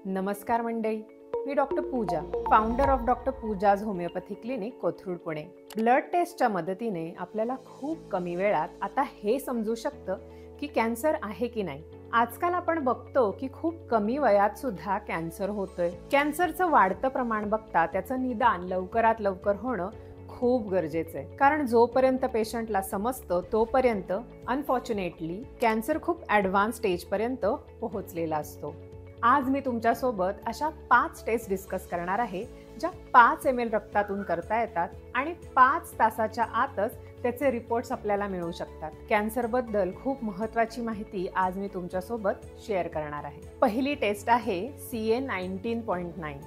नमस्कार मंडळी, मी doctor Pooja, founder of doctor Pooja's homeopathy clinic, Kothrud, Pune. Blood टेस्टच्या मदतीने आपल्याला खूप कमी वेळात आता हे समजू शकतं की कॅन्सर आहे की नाही. आजकाल आपण बघतो की खूप कमी वयात सुद्धा कॅन्सर होतोय. कॅन्सरचं वाढतं प्रमाण बघता त्याचं निदान लवकरात लवकर होणं खूप गरजेचं आहे, कारण जोपर्यंत पेशंटला समजतं तोपर्यंत अनफॉर्च्युनेटली कॅन्सर खूप ॲडव्हान्स स्टेजपर्यंत पोहोचलेला असतो. आज मी तुमच्यासोबत अशा 5 टेस्ट डिस्कस करणार आहे, ज्या 5 ml रक्तातून करता येतात आणि 5 तासाच्या आतच त्याचे रिपोर्ट्स आपल्याला मिळू शकतात. कॅन्सरबद्दल खूप महत्त्वाची माहिती आज मी तुमच्यासोबत शेअर करणार आहे. पहिली टेस्ट आहे CA 19.9.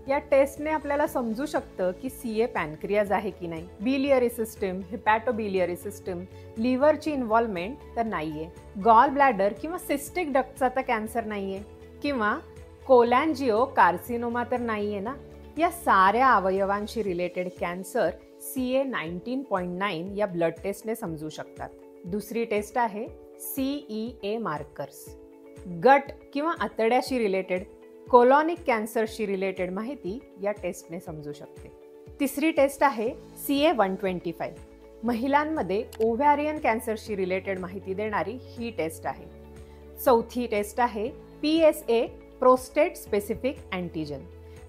या टेस्टने आपल्याला समजू शकतं की CA पॅनक्रियाज आहे की नाही, बिलियरी सिस्टम, हिपॅटोबिलियरी सिस्टम, लिव्हरची इन्व्हॉल्वमेंट तर नाहीये, गॉल ब्लॅडर किंवा सिस्टिक डक्टचा तर कॅन्सर नाहीये, किंवा कोलॅन्जिओ कार्सिनोमा तर नाहीये ना. या साऱ्या अवयवांशी रिलेटेड कॅन्सर CA 19.9 या ब्लड टेस्टने समजू शकतात. दुसरी टेस्ट आहे CEA मार्कर्स. गट किंवा आतड्याशी रिलेटेड कोलॉनिक कॅन्सरशी रिलेटेड माहिती या टेस्टने समजू शकते. तिसरी टेस्ट आहे CA 125. महिलांमध्ये ओव्हॅरियन कॅन्सरशी रिलेटेड माहिती देणारी ही टेस्ट आहे. चौथी टेस्ट आहे PSA प्रोस्टेट स्पेसिफिक अँटीजन.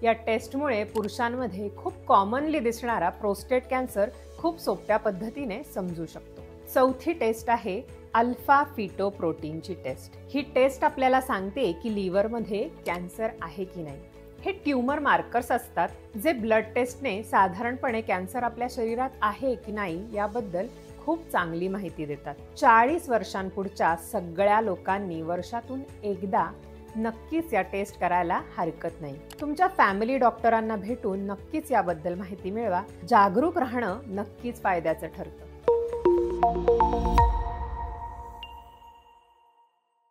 या टेस्टमुळे पुरुषांमध्ये खूप कॉमनली दिसणारा प्रोस्टेट कॅन्सर खूप सोप्या पद्धतीने समजू शकतो. चौथी टेस्ट आहे अल्फा फिटोप्रोटीनची टेस्ट. ही टेस्ट आपल्याला सांगते की लिव्हरमध्ये कॅन्सर आहे की नाही. हे ट्यूमर मार्कर्स असतात जे ब्लड टेस्टने साधारणपणे कॅन्सर आपल्या शरीरात आहे की नाही याबद्दल खूप चांगली माहिती देतात. 40 वर्षांपुढच्या सगळ्या लोकांनी वर्षातून एकदा नक्कीच या टेस्ट करायला हरकत नाही. तुमच्या फॅमिली डॉक्टरांना भेटून नक्कीच याबद्दल माहिती मिळवा. जागरूक राहणं नक्कीच फायद्याचं ठरतं.